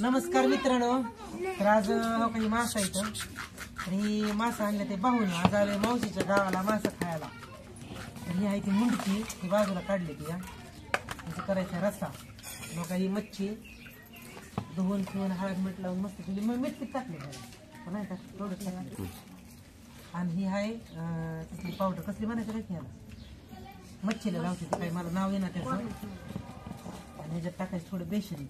नमस्कार मित्रांनो, तर आज काही मासा इथं तर ही मासा आणले ते बाहून आज आले मावशीच्या गावाला मासा खायला. तर ही आहे ती मुंडकी, ही बाजूला काढली ती म्हणजे करायचा रस्सा. मग ही मच्छी धुवून ठेवून हळद मीठ लावून मस्त केली. मग मीठ किती टाकले नाही का थोडं. आणि ही आहे कसली पावडर कसली बनायचं काय ह्याला मच्छीला लावते ती काही मला नाव येणार त्याचं. आणि ह्याच्यात टाकायचं थोडं बेसन.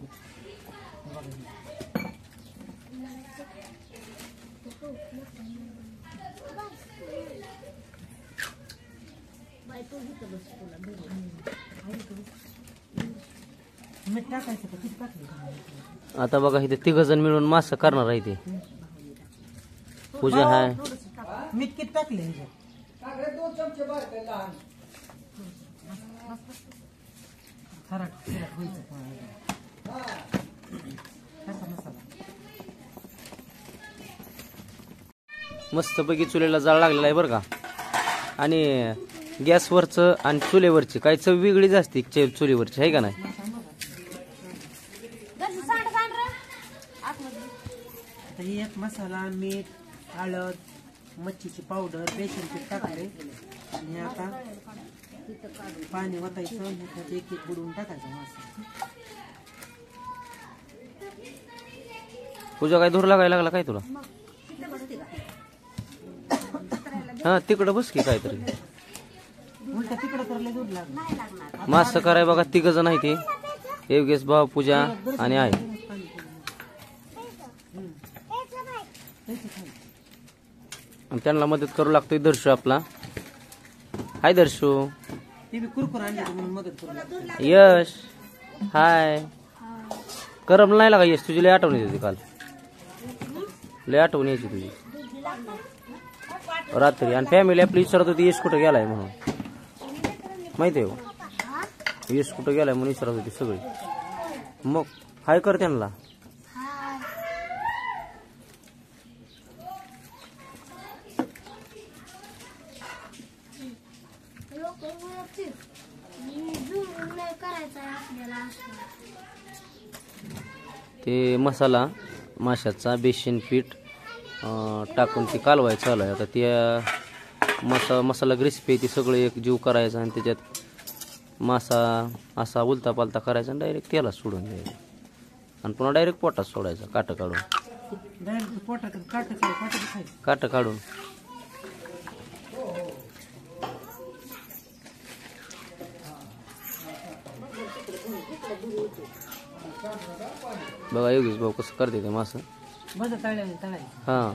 आता बघा इथे तिघ जण मिळून मासा करणार आहे. ते पूजा आहे. मीठ किती टाकले? मस्त पैकी चुलीला जाळ लागलेला आहे बरं का. आणि गॅसवरचं आणि चुलीवरची काही चव वेगळीच असते चुलीवरची, आहे का नाही? एक मसाला, मीठ, हळद, मच्छीची पावडर, बेसन पीठ टाकले. आणि आता पाणी वतायचं, एक एक बुडवून टाकायचं मासा. पूजा काय धूर लागायला लागला काय तुला? हा तिकडं बस की काहीतरी. उलटा तिकडं करले दूध लागला. मासा कराय बघा तिघ जण आहे. ते योगेश भाऊ, पूजा आणि आहे. आणि त्यांना मदत करू लागतोय दर्शू आपला. हाय दर्शू. यश हाय. करम नाही लागा यश, तुझी लय आठवण येते. काल लय आठवण यायची तुझी रात्री. आणि फॅमिली आपली विचारत होती यश कुठं गेलाय म्हणून. माहिती आहे यश कुठं गेलाय म्हणून विचारत होती सगळी. मग हाय कर त्यांना. ते मसाला माशाचा बेसन पीठ टाकून ती कालवायचं चालू आहे. आता त्या मसाला क्रिस्पी ती सगळं एक जीव करायचा. आणि त्याच्यात मासा असा उलता पालता करायचा आणि डायरेक्ट तेलात सोडून द्यायचं. आणि पुन्हा डायरेक्ट पोटात सोडायचं काटं काढून. काटं काढून बघा योगेश भाऊ कसं करते ते मासं. हा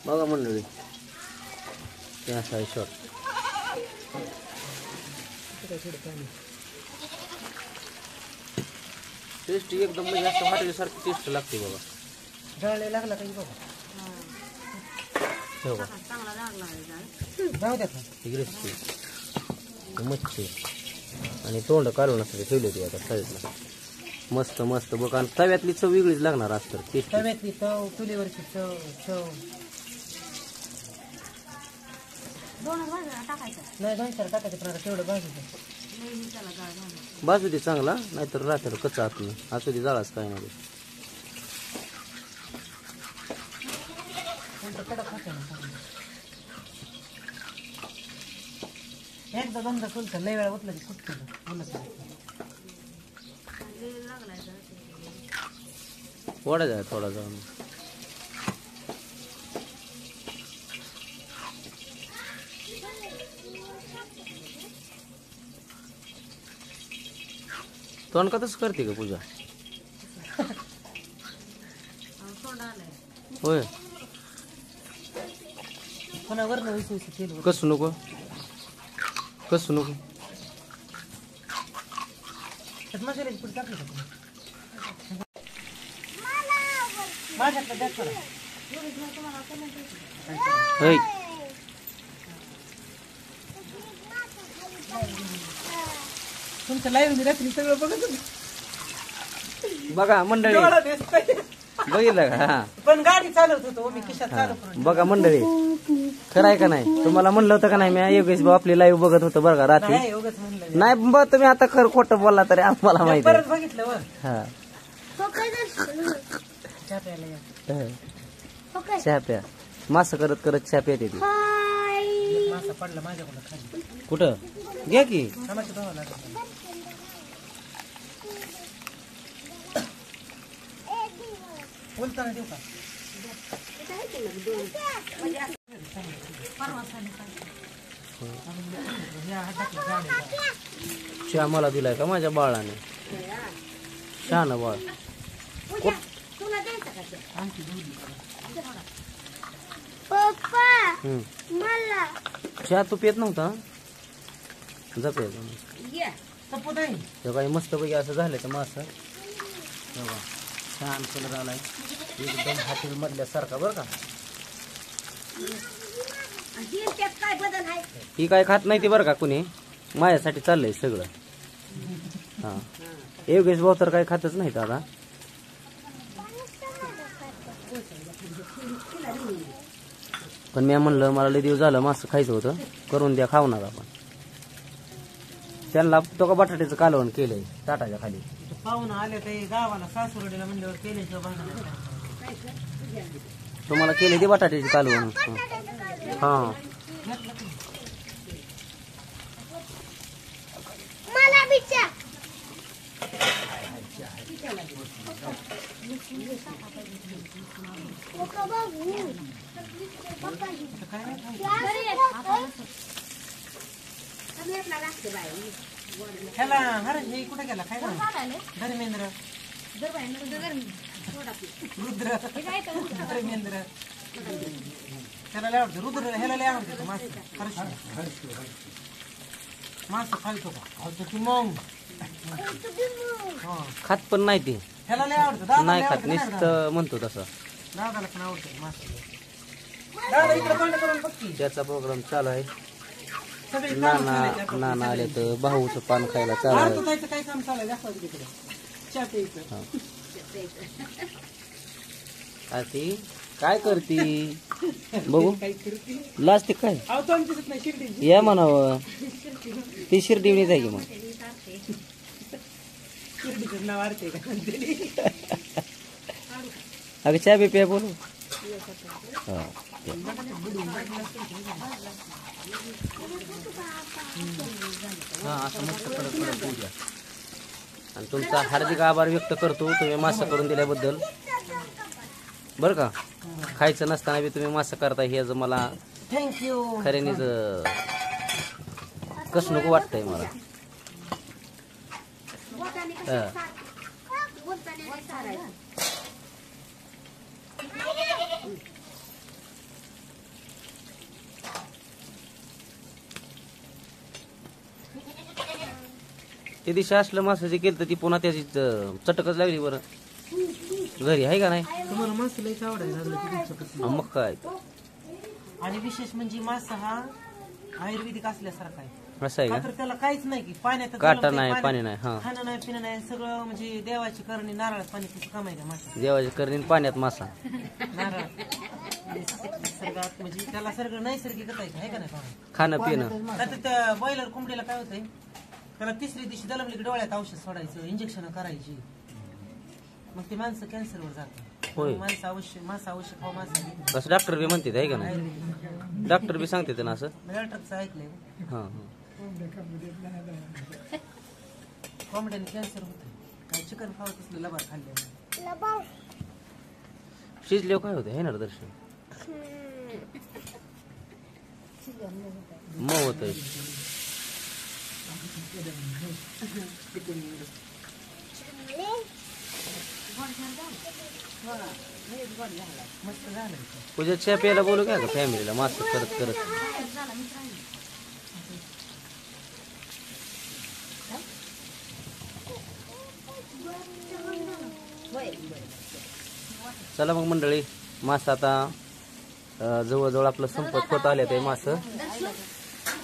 बघा मंडळी ते असं आहे शॉट. टेस्ट एकदम म्हणजे असं हॉटेलसारखी टेस्ट लागते बघा. जळले लागला काही बघा. मच्छी आणि तोंड काढून असं ठेवले होते आता साईडला. मस्त मस्त बघा. आणि तव्यातली चव वेगळीच लागणार असतं. तव्यातली चव, चुलीवरची चव. नाही 2-4 टाकायचं तेवढं बाजू दे चांगला, नाहीतर रात्र कच्चा आतून असू दे जाळाच काय नाही. एकदा दोनदा फुलतं लय वेळा उतलं की फुटतं. वडायचा आहे थोडा जाऊन. तोंड का तसं करते का पूजा? होय पुन्हा वरण विशेष केलं. कसं नको कसं नको. मसाल्याची पुढे टाकली का माझ्याकडे द्या थोडं. तुमचं लाईव्ह मी रात्री सगळं बघत बघा मंडळी, बघितलं का? पण गाडी चालवत होतो मी खिशात चालू करून. बघा मंडळी, खरं आहे का नाही? तुम्हाला म्हणलं होतं का नाही मी योगेश भाऊ आपली लाईव्ह बघत होतं बरं का रात्री? नाही उगाच म्हणलं नाही बा तुम्ही आता खरं खोटं बोलला तरी आम्हाला माहिती आहे. परत बघितलं वर हा चहा प्यायला या. चहा प्या. मासं करत करत चहा प्यात येते. एक मासा पडला माझ्याकडून खाली. कुठं घ्या की. कामाच्या भावाला लागला. बोलताना देऊ का? या हात टाकलं गाडीला. चहा मला दिलाय का माझ्या बाळाने? छान बाळ. आणखी दूध. चहा तू पेत नव्हता? जा पेत. सपोर्ट आहे. तेव्हा काही मस्त पैकी असं झालं तर मासा तेव्हा छान कलर आलाय एकदम हातील मधल्यासारखा बरं का. ही काय खात नाही ती बरं का कुणी माझ्यासाठी चाललंय सगळं. हा योगेश भाऊ तर काही खातच नाही दादा. पण मी म्हणलं मला लय दिवस झालं मासं खायचं होतं करून द्या खाऊ नका. पण त्यांना तो का बटाट्याचं कालवण केलंय ताटाच्या खाली. पाहुणं आले ते गावाला सासुरडीला म्हणल्यावर केल्याशिवाय बांधलं. तुम्हाला केले ते बटाट्याची कालवण. हा ह्याला हरज हे कुठे गेला काय धर्मेंद्र रुद्र धर्मेंद्र त्याला लय आवडतं. रुद्र ह्याला लय आवडतं मास. मास खायचो का? खायचो की मग खात पण नाही ती. ह्याला लय आवडतं. नाही खात नुसतं म्हणतो तसं. दादाला पण आवडतं मास. दादा इकडे तोंड करून बघ की. त्याचा प्रोग्राम चालू आहे. सगळे नाना आले तर भाऊचं पान खायला चालू आहे. काय काम चालू आहे दाखवा तिकडे. चहा प्यायचं. ती काय करती बघू लास्ट काय अहो तो आमच्यात नाही शिर्डी. या म्हणावं ती शिर्डीवणीच आहे की मग. शिर्डीचं नाव अर्थ आहे का? अगं चहा बी प्या बोलू. हा असं मस्त करत करत होऊ द्या. आणि तुमचा हार्दिक आभार व्यक्त करतो तुम्ही मासा करून दिल्याबद्दल बरं का. खायचं नसताना बी तुम्ही मासा करताय हे मला थँक्यू. खऱ्यानेच कसं नको वाटतंय मला. ते दिवशी असलं मासाची केलं तर ती पुन्हा त्याची चटकच लागली बरं घरी आहे का नाही. तुम्हाला मास लयच आवडायला. मग काय आणि विशेष म्हणजे मासा हा आयुर्वेदिक असल्यासारखा आहे. असं आहे का का? तर त्याला काहीच नाही की पाण्यात काटा नाही पाणी नाही. हा खाणं नाही पिणं नाही सगळं म्हणजे देवाची करणी नारळात पाणी कसं कमायचं मासा. देवाच्या करणीन पाण्यात मासा नारळ निसर्गात म्हणजे त्याला सगळं नैसर्गिकच आहे का नाही पाणी. खाणं पिणं. का तर त्या बॉयलर कोंबडीला काय होतंय त्याला तिसरी दिवशी दलवली की डोळ्यात औषध सोडायचं इंजेक्शन करायची मग ते माणसं कॅन्सरवर जातात. होय माणसं अवश्य मासा अवश्य खावा. मासा असं डॉक्टर बी म्हणते आहे का नाही. डॉक्टर बी सांगते ना असं. डॉक्टरचं ऐकलंय. हा कोंबड्याने कॅन्सर होत काय चिकन खावत असलं लबार खाल्ल्याने. शिजल्यावर काय होतं हे ना दर्शन मग होत मस्त झालं. पूजा चहा प्यायला बोलू का फॅमिलीला मास्क करत करत. चला मग मंडळी मास आता जवळजवळ आपलं संपत होत आले ते मास.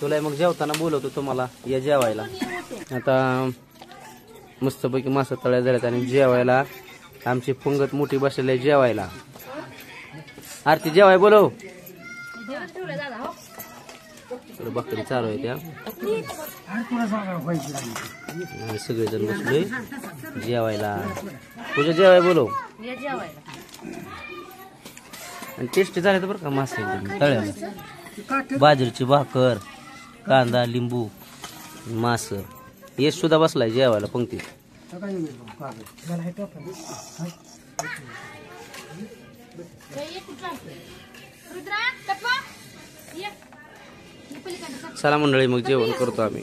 तुला मग जेवताना बोलवतो तुम्हाला या जेवायला. आता मस्तपैकी मासा तळ्या झाल्यात आणि जेवायला आमची पंगत मोठी बसलेली आहे जेवायला. आरती जेवाय बोलव. इकडे भाकरी चालू आहे त्या आणि सगळेजण बसलोय जेवायला. तुझ्या जेवाय बोलव आणि टेस्टी झाले तर बरं का मासे तळ्याला. बाजरीची भाकर, कांदा, लिंबू, मास. यश सुद्धा बसलाय जेवायला पंक्तीत. चला मंडळी मग जेवण करतो आम्ही.